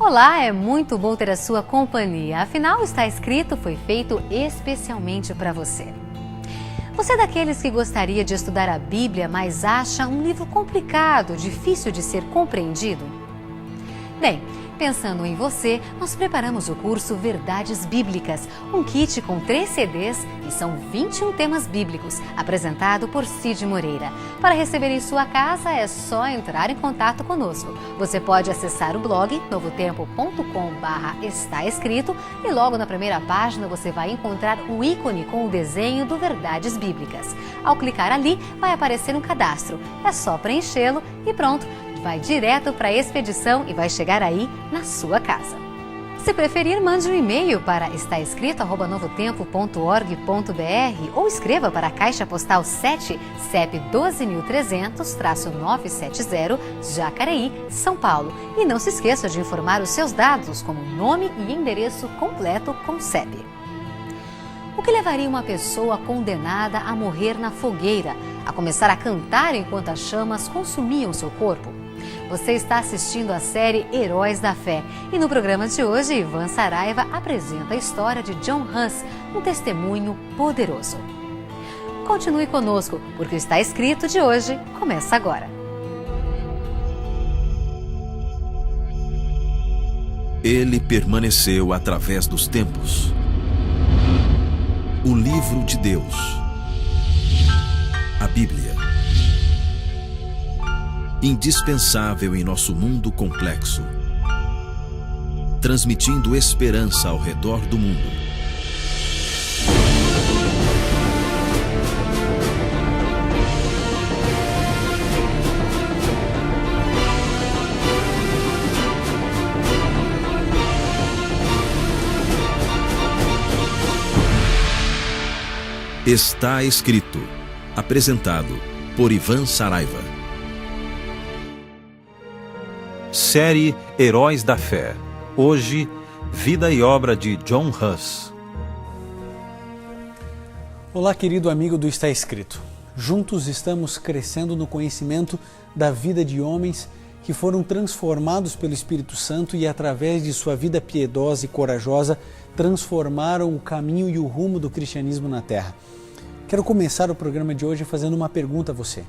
Olá, é muito bom ter a sua companhia. Afinal, Está Escrito foi feito especialmente para você. Você é daqueles que gostaria de estudar a Bíblia, mas acha um livro complicado, difícil de ser compreendido? Bem, pensando em você, nós preparamos o curso Verdades Bíblicas, um kit com 3 CDs e são 21 temas bíblicos, apresentado por Cid Moreira. Para receber em sua casa é só entrar em contato conosco. Você pode acessar o blog novotempo.com/está escrito e logo na primeira página você vai encontrar o ícone com o desenho do Verdades Bíblicas. Ao clicar ali, vai aparecer um cadastro. É só preenchê-lo e pronto. Vai direto para a expedição e vai chegar aí na sua casa. Se preferir, mande um e-mail para estaescrito@novotempo.org.br ou escreva para a Caixa Postal 7, CEP 12.300-970, Jacareí, São Paulo. E não se esqueça de informar os seus dados, como nome e endereço completo com CEP. O que levaria uma pessoa condenada a morrer na fogueira, a começar a cantar enquanto as chamas consumiam seu corpo? Você está assistindo a série Heróis da Fé e no programa de hoje, Ivan Saraiva apresenta a história de John Hus, um testemunho poderoso. Continue conosco, porque o Está Escrito de hoje começa agora. Ele permaneceu através dos tempos. O livro de Deus. A Bíblia. Indispensável em nosso mundo complexo, transmitindo esperança ao redor do mundo. Está Escrito, apresentado por Ivan Saraiva. Série Heróis da Fé. Hoje, vida e obra de John Hus. Olá, querido amigo do Está Escrito. Juntos estamos crescendo no conhecimento da vida de homens que foram transformados pelo Espírito Santo e, através de sua vida piedosa e corajosa, transformaram o caminho e o rumo do cristianismo na Terra. Quero começar o programa de hoje fazendo uma pergunta a você.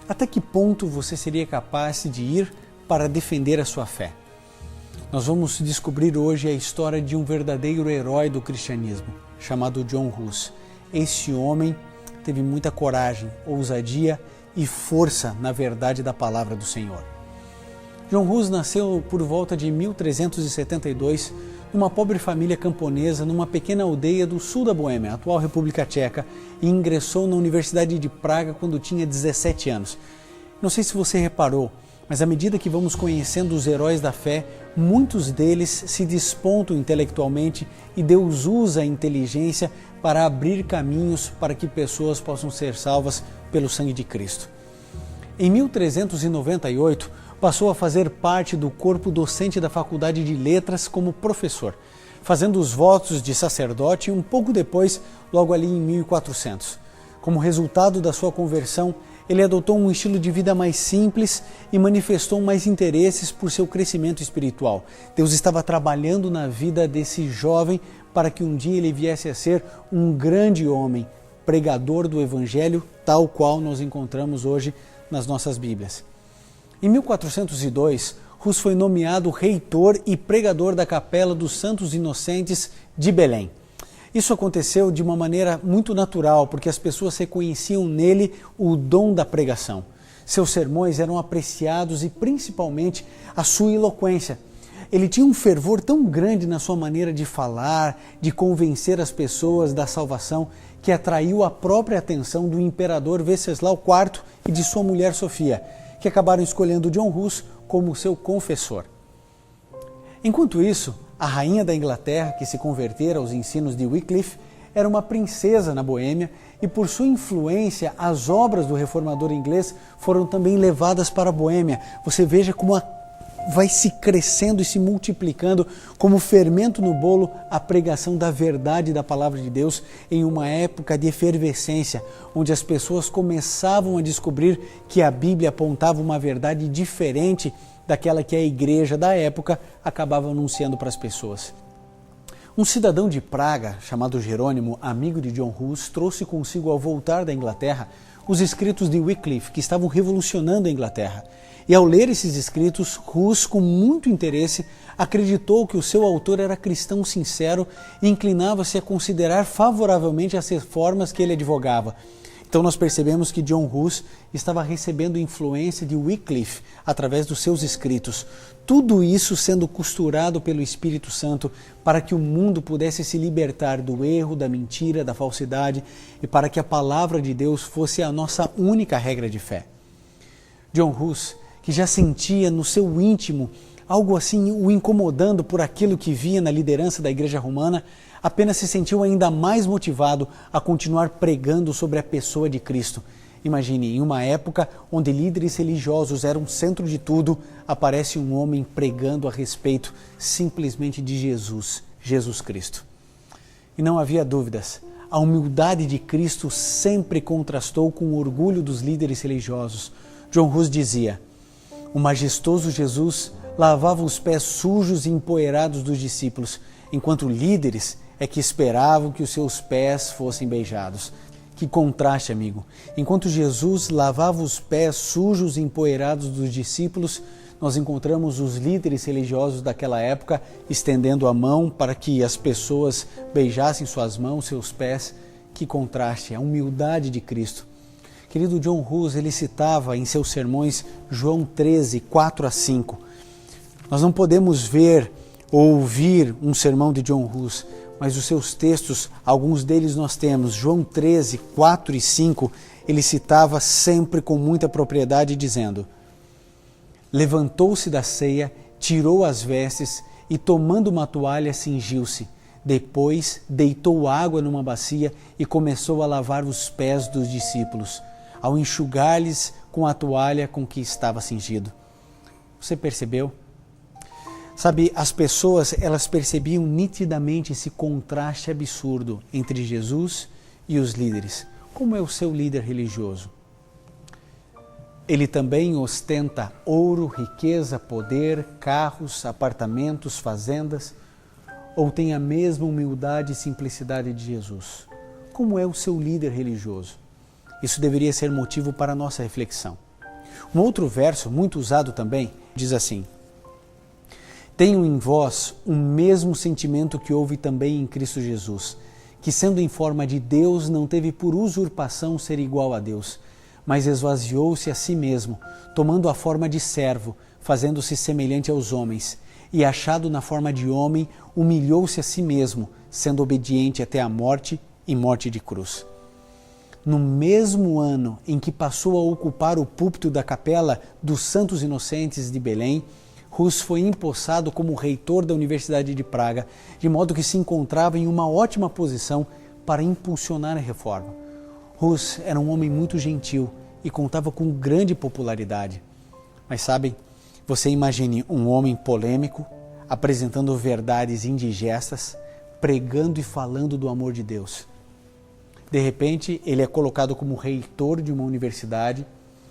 Até que ponto você seria capaz de ir para defender a sua fé? Nós vamos descobrir hoje a história de um verdadeiro herói do cristianismo, chamado John Hus. Esse homem teve muita coragem, ousadia e força na verdade da palavra do Senhor. John Hus nasceu por volta de 1372 numa pobre família camponesa numa pequena aldeia do sul da Boêmia, atual República Tcheca, e ingressou na Universidade de Praga quando tinha 17 anos. Não sei se você reparou, mas à medida que vamos conhecendo os heróis da fé, muitos deles se despontam intelectualmente e Deus usa a inteligência para abrir caminhos para que pessoas possam ser salvas pelo sangue de Cristo. Em 1398, passou a fazer parte do corpo docente da Faculdade de Letras como professor, fazendo os votos de sacerdote e um pouco depois, logo ali em 1400. Como resultado da sua conversão, ele adotou um estilo de vida mais simples e manifestou mais interesses por seu crescimento espiritual. Deus estava trabalhando na vida desse jovem para que um dia ele viesse a ser um grande homem, pregador do Evangelho, tal qual nós encontramos hoje nas nossas Bíblias. Em 1402, Hus foi nomeado reitor e pregador da Capela dos Santos Inocentes de Belém. Isso aconteceu de uma maneira muito natural, porque as pessoas reconheciam nele o dom da pregação. Seus sermões eram apreciados e principalmente a sua eloquência. Ele tinha um fervor tão grande na sua maneira de falar, de convencer as pessoas da salvação, que atraiu a própria atenção do imperador Venceslau IV e de sua mulher Sofia, que acabaram escolhendo John Hus como seu confessor. Enquanto isso, a rainha da Inglaterra, que se convertera aos ensinos de Wycliffe, era uma princesa na Boêmia e, por sua influência, as obras do reformador inglês foram também levadas para a Boêmia. Você veja como vai se crescendo e se multiplicando como fermento no bolo a pregação da verdade da palavra de Deus em uma época de efervescência, onde as pessoas começavam a descobrir que a Bíblia apontava uma verdade diferente daquela que a igreja da época acabava anunciando para as pessoas. Um cidadão de Praga, chamado Jerônimo, amigo de John Hus, trouxe consigo ao voltar da Inglaterra os escritos de Wycliffe, que estavam revolucionando a Inglaterra. E ao ler esses escritos, Hus, com muito interesse, acreditou que o seu autor era cristão sincero e inclinava-se a considerar favoravelmente as reformas que ele advogava. Então nós percebemos que John Hus estava recebendo influência de Wycliffe através dos seus escritos. Tudo isso sendo costurado pelo Espírito Santo para que o mundo pudesse se libertar do erro, da mentira, da falsidade e para que a palavra de Deus fosse a nossa única regra de fé. John Hus, que já sentia no seu íntimo algo assim o incomodando por aquilo que via na liderança da Igreja Romana, apenas se sentiu ainda mais motivado a continuar pregando sobre a pessoa de Cristo. Imagine, em uma época onde líderes religiosos eram o centro de tudo, aparece um homem pregando a respeito simplesmente de Jesus Cristo. E não havia dúvidas, a humildade de Cristo sempre contrastou com o orgulho dos líderes religiosos. John Hus dizia: o majestoso Jesus lavava os pés sujos e empoeirados dos discípulos, enquanto líderes é que esperavam que os seus pés fossem beijados. Que contraste, amigo! Enquanto Jesus lavava os pés sujos e empoeirados dos discípulos, nós encontramos os líderes religiosos daquela época estendendo a mão para que as pessoas beijassem suas mãos, seus pés. Que contraste, a humildade de Cristo. Querido John Hus, ele citava em seus sermões João 13, 4 a 5. Nós não podemos ver ou ouvir um sermão de John Hus, mas os seus textos, alguns deles nós temos. João 13, 4 e 5, ele citava sempre com muita propriedade, dizendo: levantou-se da ceia, tirou as vestes e, tomando uma toalha, cingiu-se. Depois, deitou água numa bacia e começou a lavar os pés dos discípulos, ao enxugar-lhes com a toalha com que estava cingido. Você percebeu? Sabe, as pessoas, elas percebiam nitidamente esse contraste absurdo entre Jesus e os líderes. Como é o seu líder religioso? Ele também ostenta ouro, riqueza, poder, carros, apartamentos, fazendas? Ou tem a mesma humildade e simplicidade de Jesus? Como é o seu líder religioso? Isso deveria ser motivo para a nossa reflexão. Um outro verso, muito usado também, diz assim: tenham em vós o mesmo sentimento que houve também em Cristo Jesus, que sendo em forma de Deus não teve por usurpação ser igual a Deus, mas esvaziou-se a si mesmo, tomando a forma de servo, fazendo-se semelhante aos homens, e achado na forma de homem, humilhou-se a si mesmo, sendo obediente até a morte e morte de cruz. No mesmo ano em que passou a ocupar o púlpito da Capela dos Santos Inocentes de Belém, Hus foi empossado como reitor da Universidade de Praga, de modo que se encontrava em uma ótima posição para impulsionar a reforma. Hus era um homem muito gentil e contava com grande popularidade. Mas sabem, você imagine um homem polêmico, apresentando verdades indigestas, pregando e falando do amor de Deus. De repente, ele é colocado como reitor de uma universidade,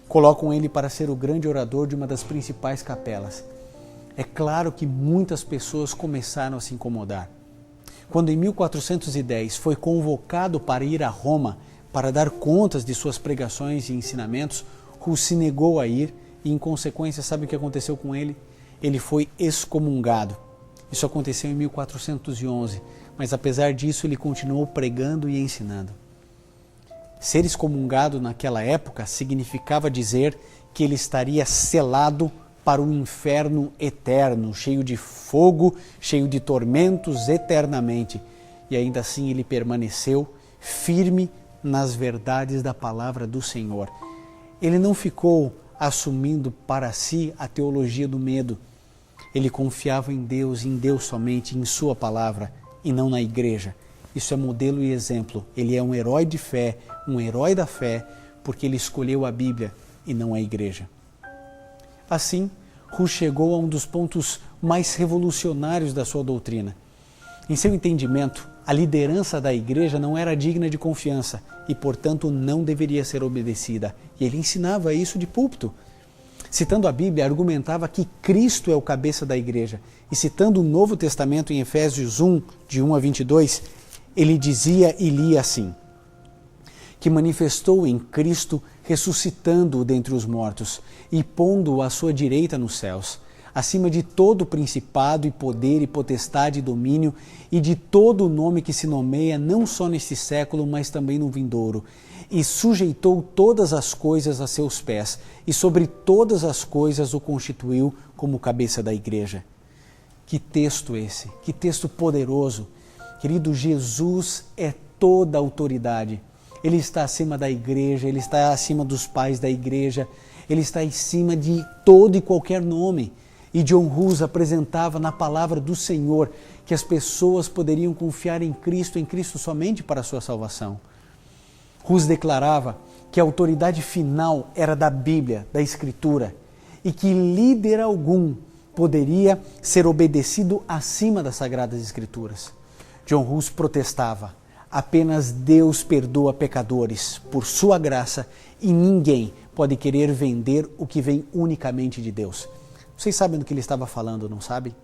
colocam ele para ser o grande orador de uma das principais capelas. É claro que muitas pessoas começaram a se incomodar. Quando em 1410 foi convocado para ir a Roma para dar contas de suas pregações e ensinamentos, Hus se negou a ir e, em consequência, sabe o que aconteceu com ele? Ele foi excomungado. Isso aconteceu em 1411, mas apesar disso ele continuou pregando e ensinando. Ser excomungado naquela época significava dizer que ele estaria selado para o inferno eterno, cheio de fogo, cheio de tormentos eternamente. E ainda assim ele permaneceu firme nas verdades da palavra do Senhor. Ele não ficou assumindo para si a teologia do medo. Ele confiava em Deus somente, em sua palavra e não na igreja. Isso é modelo e exemplo. Ele é um herói de fé, um herói da fé, porque ele escolheu a Bíblia e não a igreja. Assim, Hus chegou a um dos pontos mais revolucionários da sua doutrina. Em seu entendimento, a liderança da igreja não era digna de confiança e, portanto, não deveria ser obedecida. E ele ensinava isso de púlpito. Citando a Bíblia, argumentava que Cristo é o cabeça da igreja. E citando o Novo Testamento em Efésios 1, de 1 a 22, ele dizia e lia assim: que manifestou em Cristo, ressuscitando-o dentre os mortos e pondo-o à sua direita nos céus, acima de todo principado e poder e potestade e domínio e de todo o nome que se nomeia não só neste século, mas também no vindouro, e sujeitou todas as coisas a seus pés, e sobre todas as coisas o constituiu como cabeça da igreja. Que texto esse, que texto poderoso. Querido, Jesus é toda a autoridade. Ele está acima da igreja, ele está acima dos pais da igreja, ele está acima de todo e qualquer nome. E John Hus apresentava na palavra do Senhor que as pessoas poderiam confiar em Cristo somente para a sua salvação. Hus declarava que a autoridade final era da Bíblia, da Escritura, e que líder algum poderia ser obedecido acima das Sagradas Escrituras. John Hus protestava: apenas Deus perdoa pecadores por sua graça e ninguém pode querer vender o que vem unicamente de Deus. Vocês sabem do que ele estava falando, não sabem?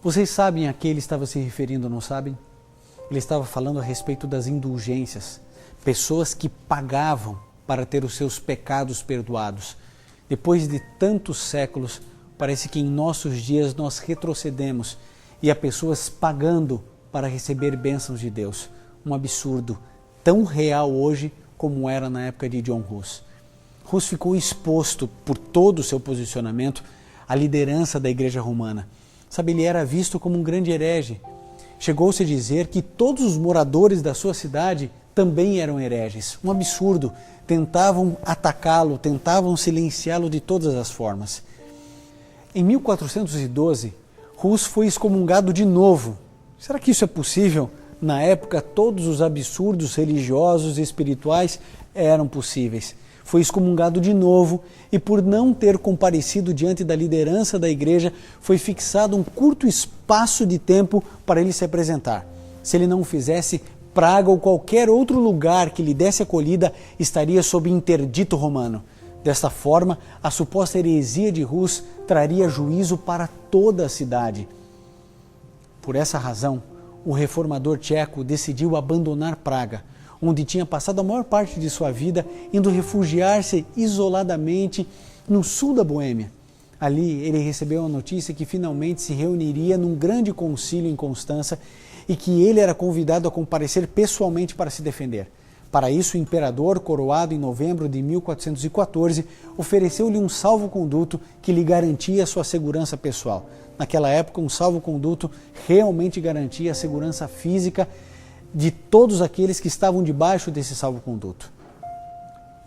Vocês sabem a que ele estava se referindo, não sabem? Ele estava falando a respeito das indulgências. Pessoas que pagavam para ter os seus pecados perdoados. Depois de tantos séculos, parece que em nossos dias nós retrocedemos e há pessoas pagando para receber bênçãos de Deus. Um absurdo, tão real hoje como era na época de John Hus. Hus ficou exposto por todo o seu posicionamento à liderança da igreja romana. Sabe, ele era visto como um grande herege. Chegou-se a dizer que todos os moradores da sua cidade também eram hereges. Um absurdo. Tentavam atacá-lo, tentavam silenciá-lo de todas as formas. Em 1412, Hus foi excomungado de novo. Será que isso é possível? Na época, todos os absurdos religiosos e espirituais eram possíveis. Foi excomungado de novo e, por não ter comparecido diante da liderança da igreja, foi fixado um curto espaço de tempo para ele se apresentar. Se ele não o fizesse, Praga ou qualquer outro lugar que lhe desse acolhida estaria sob interdito romano. Desta forma, a suposta heresia de Hus traria juízo para toda a cidade. Por essa razão, o reformador tcheco decidiu abandonar Praga, onde tinha passado a maior parte de sua vida, indo refugiar-se isoladamente no sul da Boêmia. Ali ele recebeu a notícia que finalmente se reuniria num grande concílio em Constança e que ele era convidado a comparecer pessoalmente para se defender. Para isso, o imperador, coroado em novembro de 1414, ofereceu-lhe um salvo-conduto que lhe garantia sua segurança pessoal. Naquela época, um salvo-conduto realmente garantia a segurança física de todos aqueles que estavam debaixo desse salvo-conduto.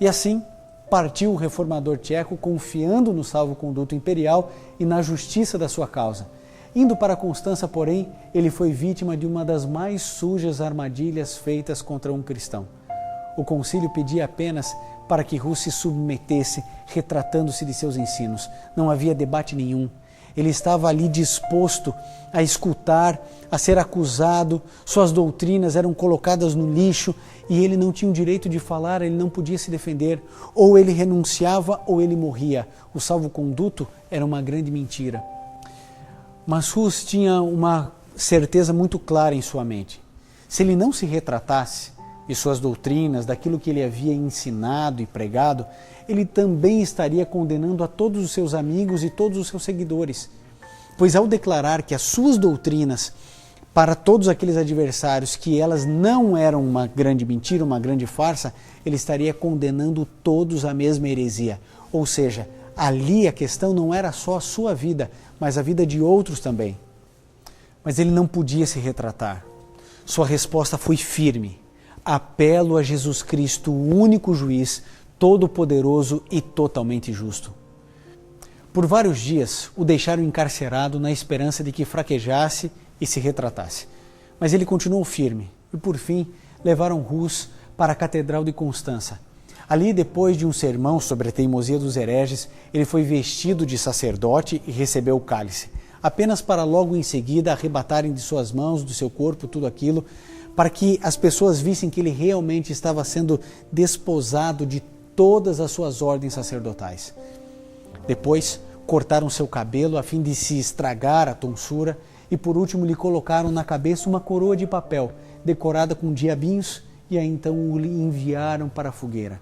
E assim, partiu o reformador tcheco confiando no salvo-conduto imperial e na justiça da sua causa. Indo para Constança, porém, ele foi vítima de uma das mais sujas armadilhas feitas contra um cristão. O concílio pedia apenas para que Hus se submetesse, retratando-se de seus ensinos. Não havia debate nenhum. Ele estava ali disposto a escutar, a ser acusado, suas doutrinas eram colocadas no lixo e ele não tinha o direito de falar, ele não podia se defender. Ou ele renunciava ou ele morria. O salvo-conduto era uma grande mentira. Mas Hus tinha uma certeza muito clara em sua mente. Se ele não se retratasse de suas doutrinas, daquilo que ele havia ensinado e pregado, ele também estaria condenando a todos os seus amigos e todos os seus seguidores. Pois ao declarar que as suas doutrinas, para todos aqueles adversários, que elas não eram uma grande mentira, uma grande farsa, ele estaria condenando todos à mesma heresia. Ou seja, ali a questão não era só a sua vida, mas a vida de outros também. Mas ele não podia se retratar. Sua resposta foi firme. Apelo a Jesus Cristo, o único juiz, todo-poderoso e totalmente justo. Por vários dias o deixaram encarcerado na esperança de que fraquejasse e se retratasse. Mas ele continuou firme e, por fim, levaram Hus para a Catedral de Constança. Ali, depois de um sermão sobre a teimosia dos hereges, ele foi vestido de sacerdote e recebeu o cálice, apenas para logo em seguida arrebatarem de suas mãos, do seu corpo, tudo aquilo, para que as pessoas vissem que ele realmente estava sendo desposado de todas as suas ordens sacerdotais. Depois, cortaram seu cabelo a fim de se estragar a tonsura e por último lhe colocaram na cabeça uma coroa de papel decorada com diabinhos e aí então o enviaram para a fogueira.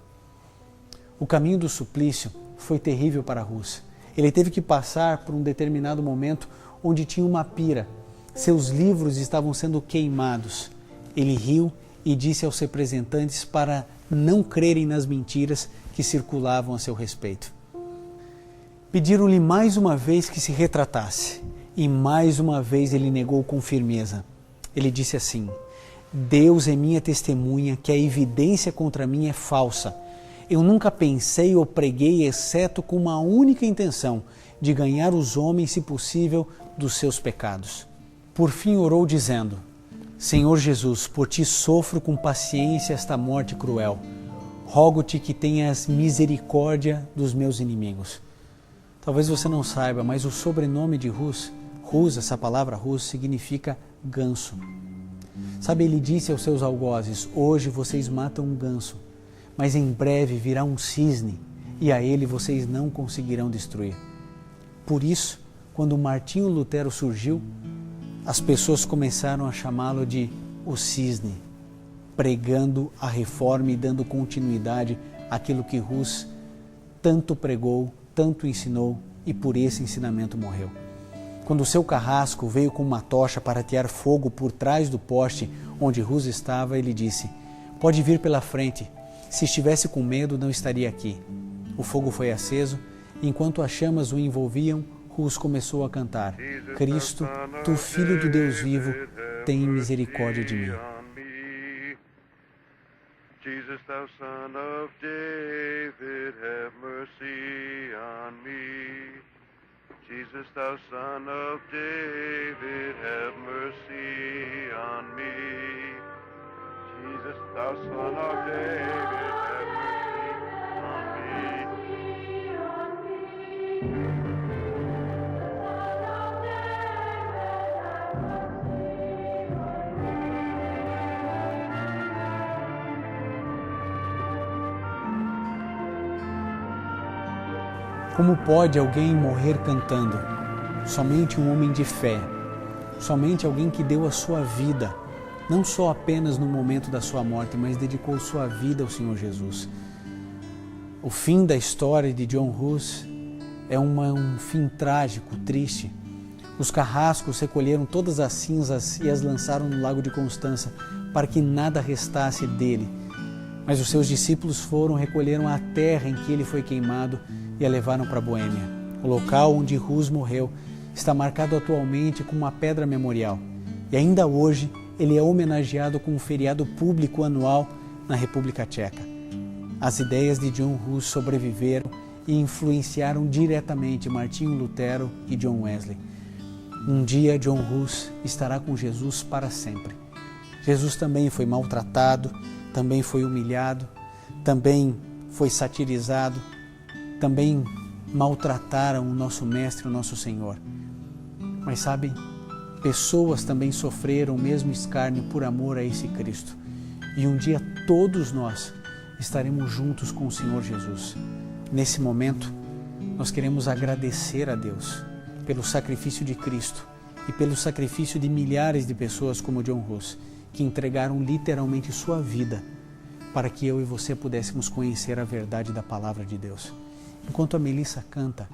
O caminho do suplício foi terrível para Rus. Ele teve que passar por um determinado momento onde tinha uma pira. Seus livros estavam sendo queimados. Ele riu e disse aos representantes para não crerem nas mentiras que circulavam a seu respeito. Pediram-lhe mais uma vez que se retratasse, e mais uma vez ele negou com firmeza. Ele disse assim: Deus é minha testemunha que a evidência contra mim é falsa. Eu nunca pensei ou preguei exceto com uma única intenção, de ganhar os homens, se possível, dos seus pecados. Por fim orou dizendo: Senhor Jesus, por ti sofro com paciência esta morte cruel. Rogo-te que tenhas misericórdia dos meus inimigos. Talvez você não saiba, mas o sobrenome de Rus, essa palavra Rus, significa ganso. Sabe, ele disse aos seus algozes: hoje vocês matam um ganso, mas em breve virá um cisne, e a ele vocês não conseguirão destruir. Por isso, quando Martinho Lutero surgiu, as pessoas começaram a chamá-lo de o cisne, pregando a reforma e dando continuidade àquilo que Rus tanto pregou, tanto ensinou e por esse ensinamento morreu. Quando o seu carrasco veio com uma tocha para atear fogo por trás do poste onde Rus estava, ele disse: pode vir pela frente, se estivesse com medo não estaria aqui. O fogo foi aceso, e enquanto as chamas o envolviam, Rus começou a cantar: Cristo, tu filho do Deus vivo, tem misericórdia de mim. Jesus, thou son of David, have mercy on me. Jesus, thou son of David, have mercy on me. Jesus, thou son of David, have mercy on me. Como pode alguém morrer cantando? Somente um homem de fé, somente alguém que deu a sua vida, não só apenas no momento da sua morte, mas dedicou sua vida ao Senhor Jesus. O fim da história de John Hus é um fim trágico, triste. Os carrascos recolheram todas as cinzas e as lançaram no lago de Constança, para que nada restasse dele. Mas os seus discípulos recolheram a terra em que ele foi queimado e a levaram para a Boêmia. O local onde Hus morreu está marcado atualmente com uma pedra memorial. E ainda hoje ele é homenageado com um feriado público anual na República Tcheca. As ideias de John Hus sobreviveram e influenciaram diretamente Martinho Lutero e John Wesley. Um dia John Hus estará com Jesus para sempre. Jesus também foi maltratado, também foi humilhado, também foi satirizado, também maltrataram o nosso Mestre, o nosso Senhor. Mas sabem, pessoas também sofreram o mesmo escárnio por amor a esse Cristo. E um dia todos nós estaremos juntos com o Senhor Jesus. Nesse momento, nós queremos agradecer a Deus pelo sacrifício de Cristo e pelo sacrifício de milhares de pessoas como John Hus, que entregaram literalmente sua vida para que eu e você pudéssemos conhecer a verdade da Palavra de Deus. Enquanto a Melissa canta,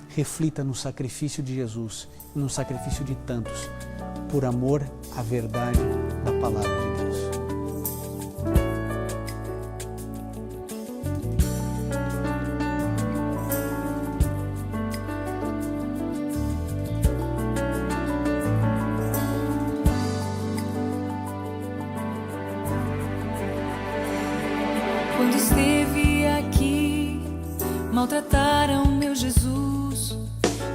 reflita no sacrifício de Jesus e no sacrifício de tantos, por amor à verdade da Palavra de Deus. Quando esteve aqui, maltrataram meu Jesus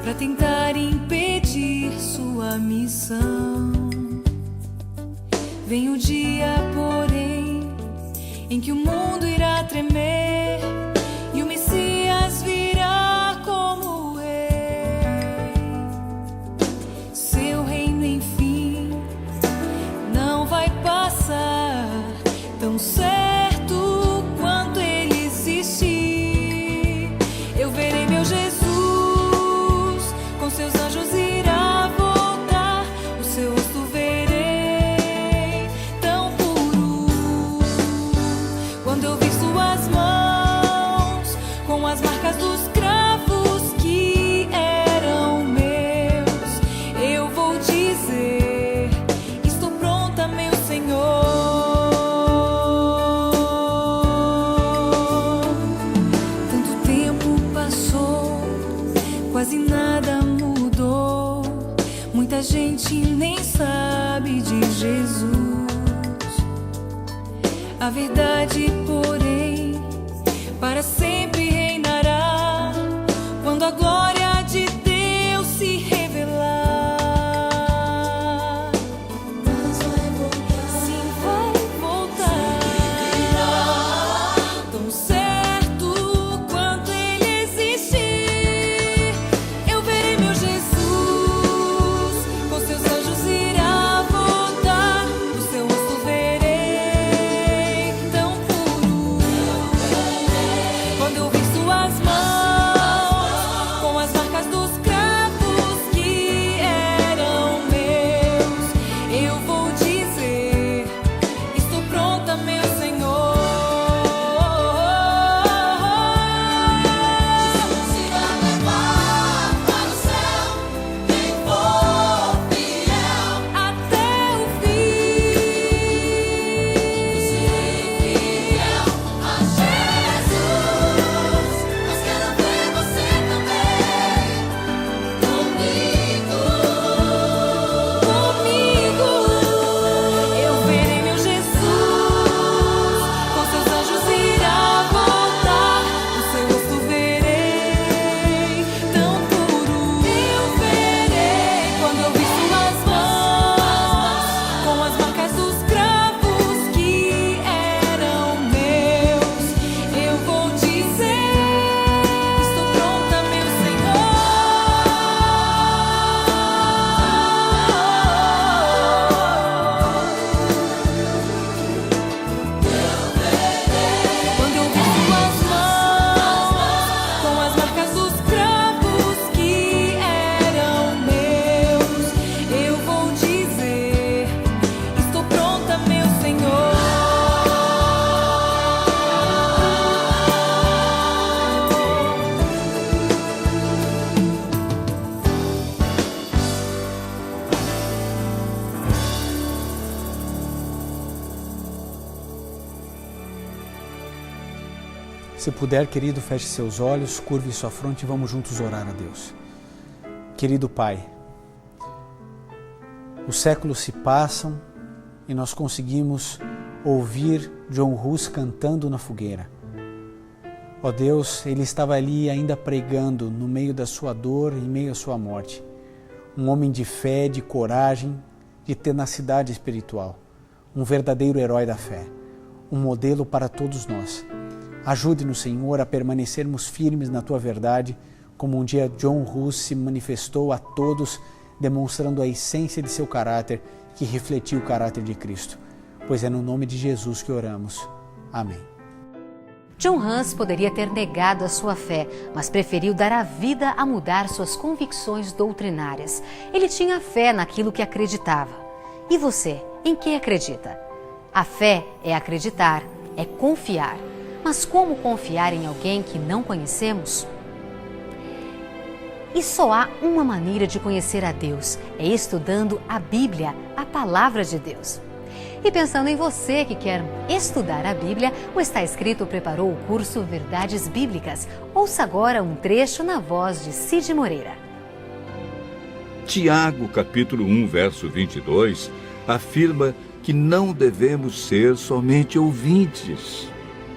para tentar impedir sua missão. Vem o dia, porém, em que o mundo irá tremer e o Messias virá como rei. Seu reino, enfim, não vai passar tão certo. Eu verei meu Jesus. Muita gente nem sabe de Jesus. A verdade, porém, para sempre reinará quando a glória de Deus se revelar. Deus vai voltar, sim, vai voltar. Tão certo quanto Ele existir, eu verei meu Jesus, com seus anjos irá voltar. O seu rosto verei, tão puro, quando eu vi suas mãos, com as marcas dos cravos que eram meus. Eu vou dizer: estou pronta, meu Senhor. Jesus irá levar para o céu quem for fiel até o fim. Fiel a Jesus, mas quero ver você também comigo. Eu verei meu Jesus, com seus anjos irá voltar. O seu rosto verei, tão puro. Eu verei quando eu vi suas mãos, com as marcas dos cravos que eram meus. Eu vou dizer: estou pronta, meu Senhor. Quando eu vi suas mãos, com as marcas dos cravos que eram meus, eu vou dizer: estou pronta, meu Senhor. Se puder, querido, feche seus olhos, curve sua fronte e vamos juntos orar a Deus. Querido Pai, os séculos se passam e nós conseguimos ouvir John Hus cantando na fogueira. Ó Deus, ele estava ali ainda pregando no meio da sua dor, em meio à sua morte. Um homem de fé, de coragem, de tenacidade espiritual. Um verdadeiro herói da fé. Um modelo para todos nós. Ajude-nos, Senhor, a permanecermos firmes na Tua verdade, como um dia John Hus se manifestou a todos, demonstrando a essência de seu caráter, que refletiu o caráter de Cristo. Pois é no nome de Jesus que oramos. Amém. John Hus poderia ter negado a sua fé, mas preferiu dar a vida a mudar suas convicções doutrinárias. Ele tinha fé naquilo que acreditava. E você, em que acredita? A fé é acreditar, é confiar. Mas como confiar em alguém que não conhecemos? E só há uma maneira de conhecer a Deus, é estudando a Bíblia, a Palavra de Deus. E pensando em você que quer estudar a Bíblia, o Está Escrito preparou o curso Verdades Bíblicas. Ouça agora um trecho na voz de Cid Moreira. Tiago, capítulo 1, verso 22, afirma que não devemos ser somente ouvintes,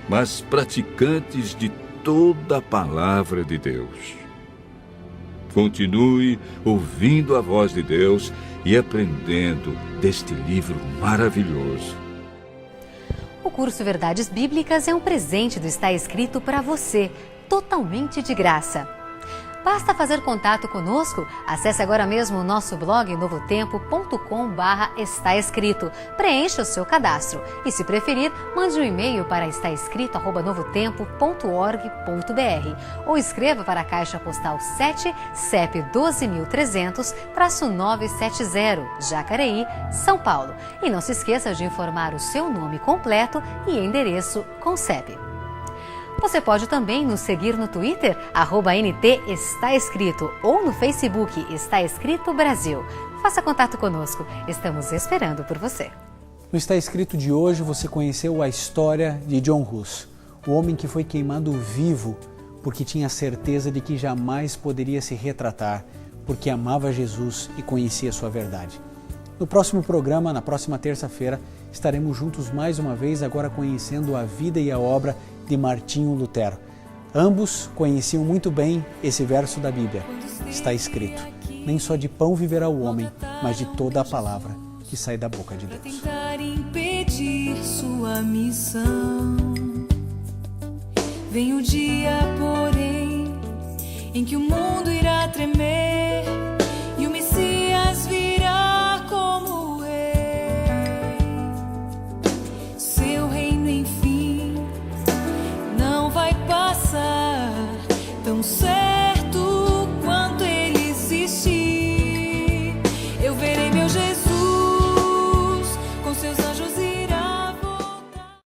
mas praticantes de toda a palavra de Deus. Continue ouvindo a voz de Deus e aprendendo deste livro maravilhoso. O curso Verdades Bíblicas é um presente do Está Escrito para você, totalmente de graça. Basta fazer contato conosco. Acesse agora mesmo o nosso blog novotempo.com/está escrito. Preencha o seu cadastro e, se preferir, mande um e-mail para estaescrito@novotempo.org.br ou escreva para a Caixa Postal 7, CEP 12.300-970, Jacareí, São Paulo. E não se esqueça de informar o seu nome completo e endereço com CEP. Você pode também nos seguir no Twitter, @NT Está Escrito, ou no Facebook Está Escrito Brasil. Faça contato conosco, estamos esperando por você. No Está Escrito de hoje você conheceu a história de John Hus, o homem que foi queimado vivo porque tinha certeza de que jamais poderia se retratar, porque amava Jesus e conhecia a sua verdade. No próximo programa, na próxima terça-feira, estaremos juntos mais uma vez, agora conhecendo a vida e a obra de Martinho Lutero. Ambos conheciam muito bem esse verso da Bíblia. Está escrito: nem só de pão viverá o homem, mas de toda a palavra que sai da boca de Deus. Tentar impedir sua missão. Vem o dia, porém, em que o mundo irá tremer e o Messias virá como rei. Seu reino, enfim, não vai passar tão cedo.